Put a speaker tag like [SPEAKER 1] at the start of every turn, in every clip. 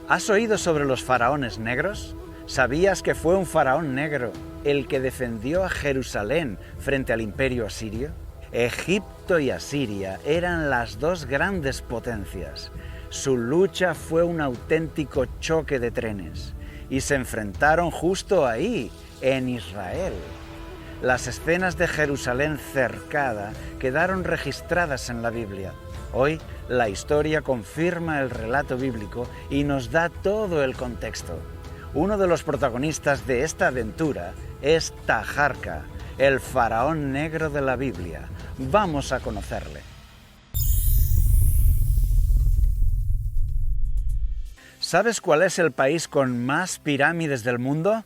[SPEAKER 1] ¿Has oído sobre los faraones negros? ¿Sabías que fue un faraón negro el que defendió a Jerusalén frente al imperio asirio? Egipto y Asiria eran las dos grandes potencias. Su lucha fue un auténtico choque de trenes y se enfrentaron justo ahí, en Israel. Las escenas de Jerusalén cercada quedaron registradas en la Biblia. Hoy la historia confirma el relato bíblico y nos da todo el contexto. Uno de los protagonistas de esta aventura es Taharka, el faraón negro de la Biblia. Vamos a conocerle. ¿Sabes cuál es el país con más pirámides del mundo?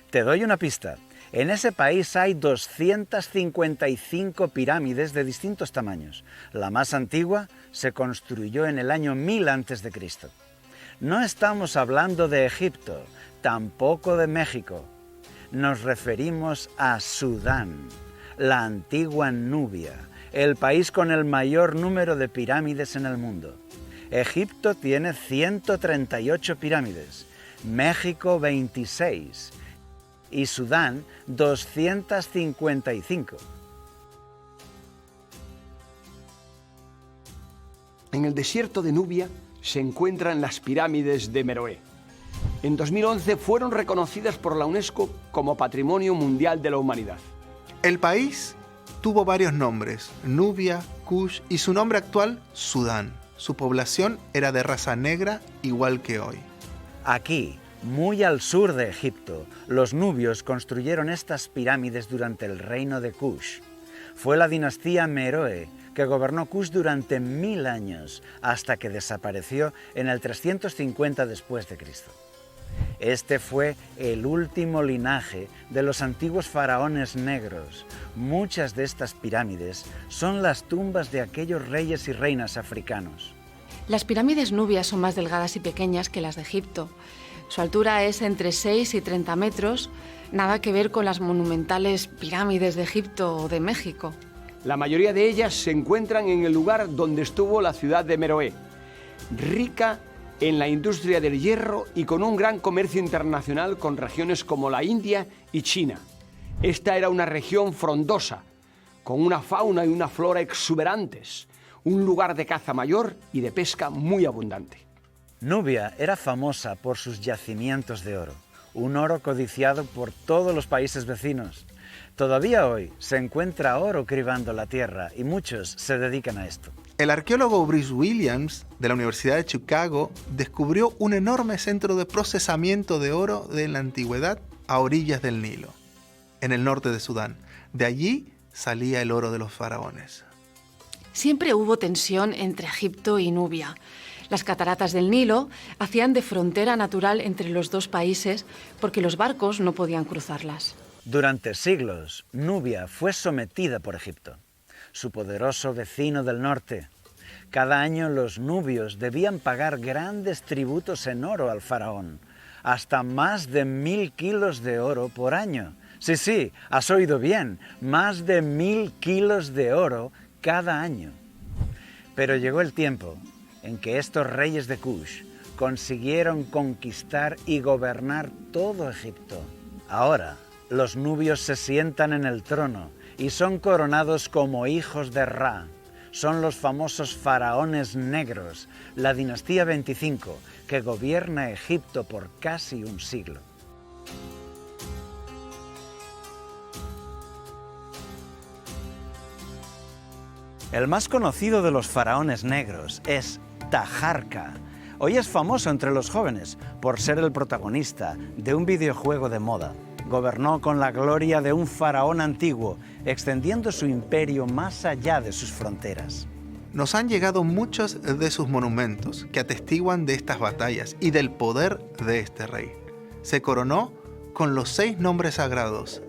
[SPEAKER 1] Te doy una pista. En ese país hay 255 pirámides de distintos tamaños. La más antigua se construyó en el año 1000 a.C. No estamos hablando de Egipto, tampoco de México. Nos referimos a Sudán, la antigua Nubia, el país con el mayor número de pirámides en el mundo. Egipto tiene 138 pirámides, México 26 y Sudán 255.
[SPEAKER 2] En el desierto de Nubia se encuentran las pirámides de Meroé. En 2011 fueron reconocidas por la UNESCO como Patrimonio Mundial de la Humanidad.
[SPEAKER 3] El país tuvo varios nombres, Nubia, Kush y su nombre actual, Sudán. Su población era de raza negra igual que hoy.
[SPEAKER 1] Aquí, muy al sur de Egipto, los nubios construyeron estas pirámides durante el reino de Kush. Fue la dinastía Meroe que gobernó Kush durante 1000 años, hasta que desapareció en el 350 después de Cristo. Este fue el último linaje de los antiguos faraones negros. Muchas de estas pirámides son las tumbas de aquellos reyes y reinas africanos.
[SPEAKER 4] Las pirámides nubias son más delgadas y pequeñas que las de Egipto. Su altura es entre 6 y 30 metros, nada que ver con las monumentales pirámides de Egipto o de México.
[SPEAKER 2] La mayoría de ellas se encuentran en el lugar donde estuvo la ciudad de Meroé, rica en la industria del hierro y con un gran comercio internacional con regiones como la India y China. Esta era una región frondosa, con una fauna y una flora exuberantes, un lugar de caza mayor y de pesca muy abundante.
[SPEAKER 1] Nubia era famosa por sus yacimientos de oro, un oro codiciado por todos los países vecinos. Todavía hoy se encuentra oro cribando la tierra y muchos se dedican a esto.
[SPEAKER 3] El arqueólogo Bruce Williams, de la Universidad de Chicago, descubrió un enorme centro de procesamiento de oro de la antigüedad a orillas del Nilo, en el norte de Sudán. De allí salía el oro de los faraones.
[SPEAKER 4] Siempre hubo tensión entre Egipto y Nubia. Las cataratas del Nilo hacían de frontera natural entre los dos países porque los barcos no podían cruzarlas.
[SPEAKER 1] Durante siglos, Nubia fue sometida por Egipto, su poderoso vecino del norte. Cada año los nubios debían pagar grandes tributos en oro al faraón, hasta más de 1000 kilos de oro por año. Sí, has oído bien, más de 1000 kilos de oro cada año. Pero llegó el tiempo en que estos reyes de Kush consiguieron conquistar y gobernar todo Egipto. Ahora, los nubios se sientan en el trono y son coronados como hijos de Ra. Son los famosos faraones negros, la dinastía 25, que gobierna Egipto por casi un siglo. El más conocido de los faraones negros es Taharka. Hoy es famoso entre los jóvenes por ser el protagonista de un videojuego de moda. Gobernó con la gloria de un faraón antiguo, extendiendo su imperio más allá de sus fronteras.
[SPEAKER 3] Nos han llegado muchos de sus monumentos que atestiguan de estas batallas y del poder de este rey. Se coronó con los 6 nombres sagrados.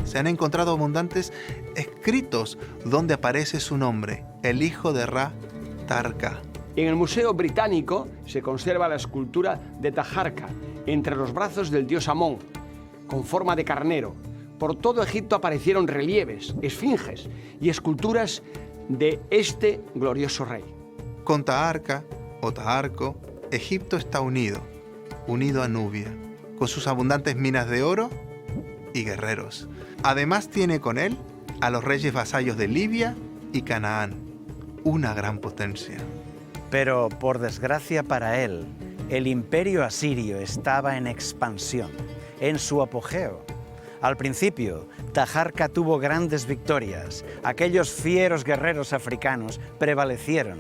[SPEAKER 3] Se han encontrado abundantes escritos donde aparece su nombre, el hijo de Ra, Tarka.
[SPEAKER 2] En el Museo Británico se conserva la escultura de Taharka entre los brazos del dios Amón, con forma de carnero. Por todo Egipto aparecieron relieves, esfinges y esculturas de este glorioso rey.
[SPEAKER 3] Con Taharka o Taharco, Egipto está unido, unido a Nubia, con sus abundantes minas de oro y guerreros. Además tiene con él a los reyes vasallos de Libia y Canaán, una gran potencia.
[SPEAKER 1] Pero, por desgracia para él, el imperio asirio estaba en expansión, en su apogeo. Al principio, Taharka tuvo grandes victorias. Aquellos fieros guerreros africanos prevalecieron.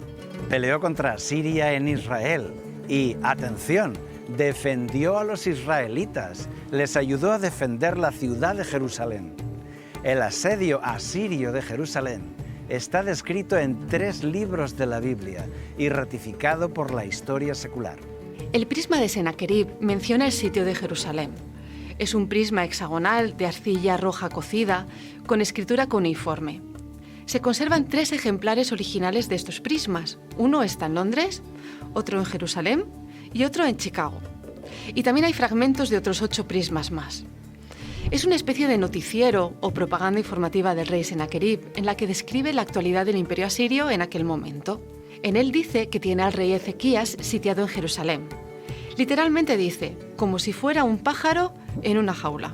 [SPEAKER 1] Peleó contra Asiria en Israel y, atención, defendió a los israelitas. Les ayudó a defender la ciudad de Jerusalén. El asedio asirio de Jerusalén está descrito en 3 libros de la Biblia y ratificado por la historia secular.
[SPEAKER 4] El prisma de Sennacherib menciona el sitio de Jerusalén. Es un prisma hexagonal de arcilla roja cocida con escritura cuneiforme. Se conservan 3 ejemplares originales de estos prismas. Uno está en Londres, otro en Jerusalén y otro en Chicago. Y también hay fragmentos de otros 8 prismas más. Es una especie de noticiero o propaganda informativa del rey Sennacherib en la que describe la actualidad del imperio asirio en aquel momento. En él dice que tiene al rey Ezequías sitiado en Jerusalén. Literalmente dice, como si fuera un pájaro en una jaula.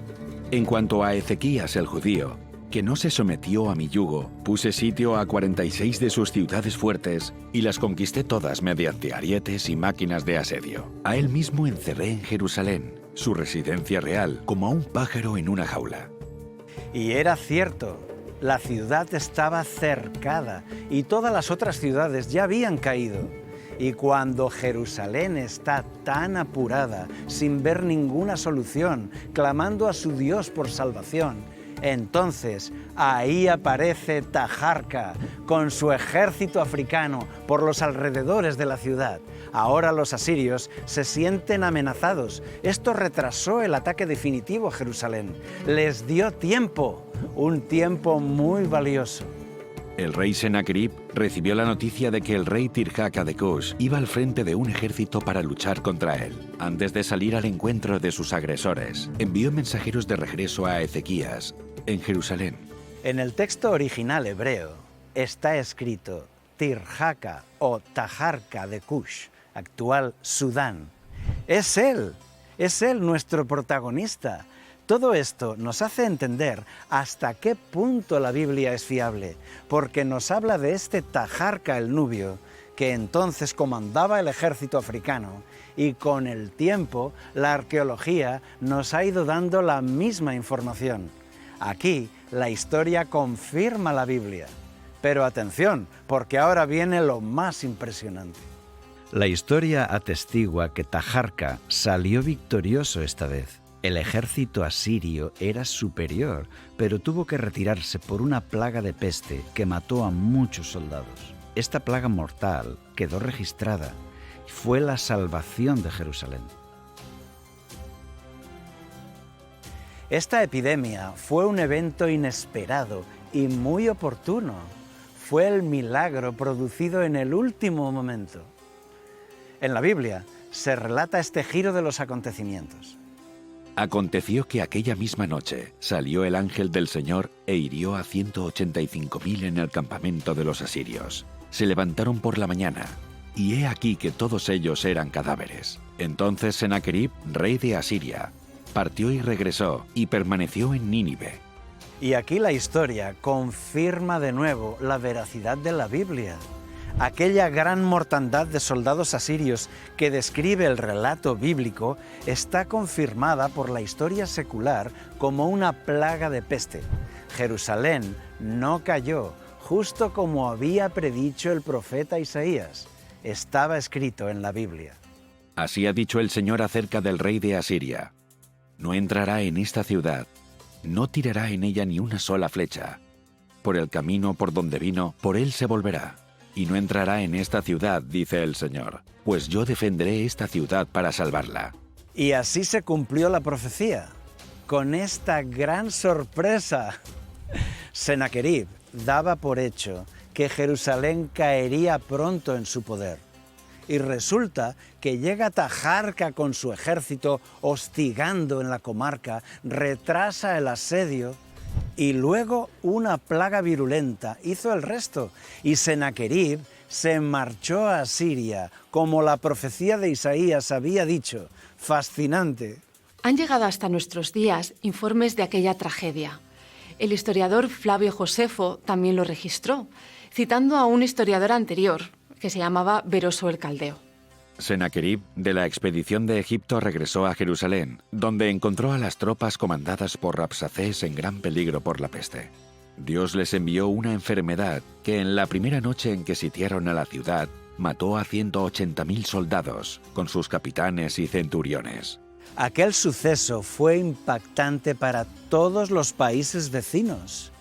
[SPEAKER 5] En cuanto a Ezequías el judío, que no se sometió a mi yugo, puse sitio a 46 de sus ciudades fuertes y las conquisté todas mediante arietes y máquinas de asedio. A él mismo encerré en Jerusalén, su residencia real, como a un pájaro en una jaula.
[SPEAKER 1] Y era cierto, la ciudad estaba cercada y todas las otras ciudades ya habían caído. Y cuando Jerusalén está tan apurada, sin ver ninguna solución, clamando a su Dios por salvación, entonces ahí aparece Taharka con su ejército africano por los alrededores de la ciudad. Ahora los asirios se sienten amenazados. Esto retrasó el ataque definitivo a Jerusalén. Les dio tiempo, un tiempo muy valioso.
[SPEAKER 5] El rey Sennacherib recibió la noticia de que el rey Tirhaka de Cush iba al frente de un ejército para luchar contra él. Antes de salir al encuentro de sus agresores, envió mensajeros de regreso a Ezequías, en Jerusalén.
[SPEAKER 1] En el texto original hebreo está escrito Tirhaka o Taharka de Cush, actual Sudán. Es él nuestro protagonista. Todo esto nos hace entender hasta qué punto la Biblia es fiable, porque nos habla de este Taharka el nubio, que entonces comandaba el ejército africano, y con el tiempo la arqueología nos ha ido dando la misma información. Aquí la historia confirma la Biblia. Pero atención, porque ahora viene lo más impresionante. La historia atestigua que Taharka salió victorioso esta vez. El ejército asirio era superior, pero tuvo que retirarse por una plaga de peste que mató a muchos soldados. Esta plaga mortal quedó registrada y fue la salvación de Jerusalén. Esta epidemia fue un evento inesperado y muy oportuno. Fue el milagro producido en el último momento. En la Biblia se relata este giro de los acontecimientos.
[SPEAKER 5] Aconteció que aquella misma noche salió el ángel del Señor e hirió a 185.000 en el campamento de los asirios. Se levantaron por la mañana, y he aquí que todos ellos eran cadáveres. Entonces Sennacherib, rey de Asiria, partió y regresó, y permaneció en Nínive.
[SPEAKER 1] Y aquí la historia confirma de nuevo la veracidad de la Biblia. Aquella gran mortandad de soldados asirios que describe el relato bíblico está confirmada por la historia secular como una plaga de peste. Jerusalén no cayó, justo como había predicho el profeta Isaías. Estaba escrito en la Biblia.
[SPEAKER 5] Así ha dicho el Señor acerca del rey de Asiria. No entrará en esta ciudad, no tirará en ella ni una sola flecha. Por el camino por donde vino, por él se volverá. Y no entrará en esta ciudad, dice el Señor, pues yo defenderé esta ciudad para salvarla.
[SPEAKER 1] Y así se cumplió la profecía, con esta gran sorpresa. Sennacherib daba por hecho que Jerusalén caería pronto en su poder. Y resulta que llega Taharka con su ejército hostigando en la comarca, retrasa el asedio y luego una plaga virulenta hizo el resto, y Sennacherib se marchó a Asiria, como la profecía de Isaías había dicho. Fascinante.
[SPEAKER 4] Han llegado hasta nuestros días informes de aquella tragedia. El historiador Flavio Josefo también lo registró, citando a un historiador anterior, que se llamaba Beroso el Caldeo.
[SPEAKER 5] Sennacherib, de la expedición de Egipto, regresó a Jerusalén, donde encontró a las tropas comandadas por Rabsacés en gran peligro por la peste. Dios les envió una enfermedad que en la primera noche en que sitiaron a la ciudad mató a 180.000 soldados, con sus capitanes y centuriones.
[SPEAKER 1] Aquel suceso fue impactante para todos los países vecinos.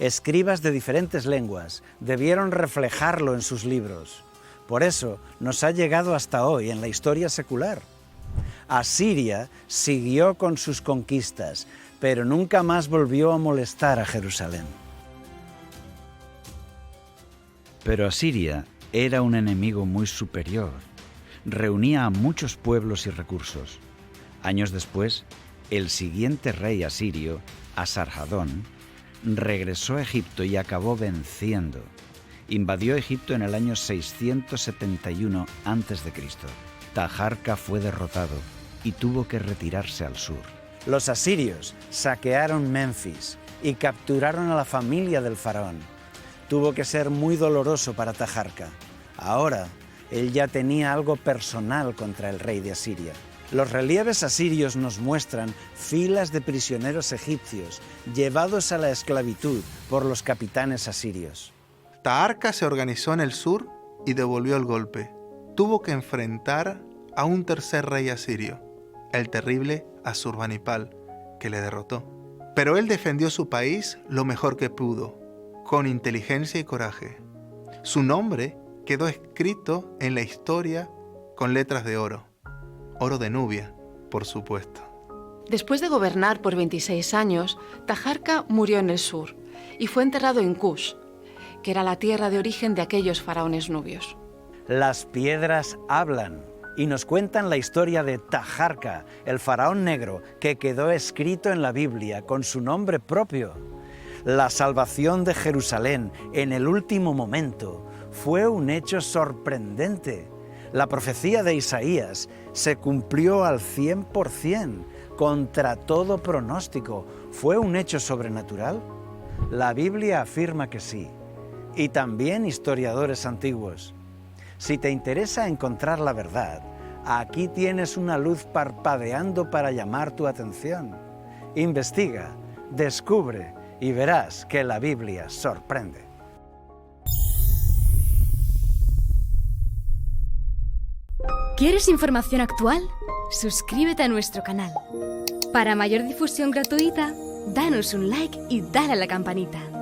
[SPEAKER 1] Escribas de diferentes lenguas debieron reflejarlo en sus libros. Por eso nos ha llegado hasta hoy en la historia secular. Asiria siguió con sus conquistas, pero nunca más volvió a molestar a Jerusalén. Pero Asiria era un enemigo muy superior. Reunía a muchos pueblos y recursos. Años después, el siguiente rey asirio, Asarhadón, regresó a Egipto y acabó venciendo. Invadió Egipto en el año 671 a.C. Taharka fue derrotado y tuvo que retirarse al sur. Los asirios saquearon Menfis y capturaron a la familia del faraón. Tuvo que ser muy doloroso para Taharka. Ahora, él ya tenía algo personal contra el rey de Asiria. Los relieves asirios nos muestran filas de prisioneros egipcios llevados a la esclavitud por los capitanes asirios.
[SPEAKER 3] Taharka se organizó en el sur y devolvió el golpe. Tuvo que enfrentar a un tercer rey asirio, el terrible Asurbanipal, que le derrotó. Pero él defendió su país lo mejor que pudo, con inteligencia y coraje. Su nombre quedó escrito en la historia con letras de oro. Oro de Nubia, por supuesto.
[SPEAKER 4] Después de gobernar por 26 años, Taharka murió en el sur y fue enterrado en Kush, que era la tierra de origen de aquellos faraones nubios.
[SPEAKER 1] Las piedras hablan y nos cuentan la historia de Taharka, el faraón negro, que quedó escrito en la Biblia con su nombre propio. La salvación de Jerusalén en el último momento fue un hecho sorprendente. La profecía de Isaías se cumplió al 100%, contra todo pronóstico. ¿Fue un hecho sobrenatural? La Biblia afirma que sí, y también historiadores antiguos. Si te interesa encontrar la verdad, aquí tienes una luz parpadeando para llamar tu atención. Investiga, descubre y verás que la Biblia sorprende.
[SPEAKER 6] ¿Quieres información actual? Suscríbete a nuestro canal. Para mayor difusión gratuita, danos un like y dale a la campanita.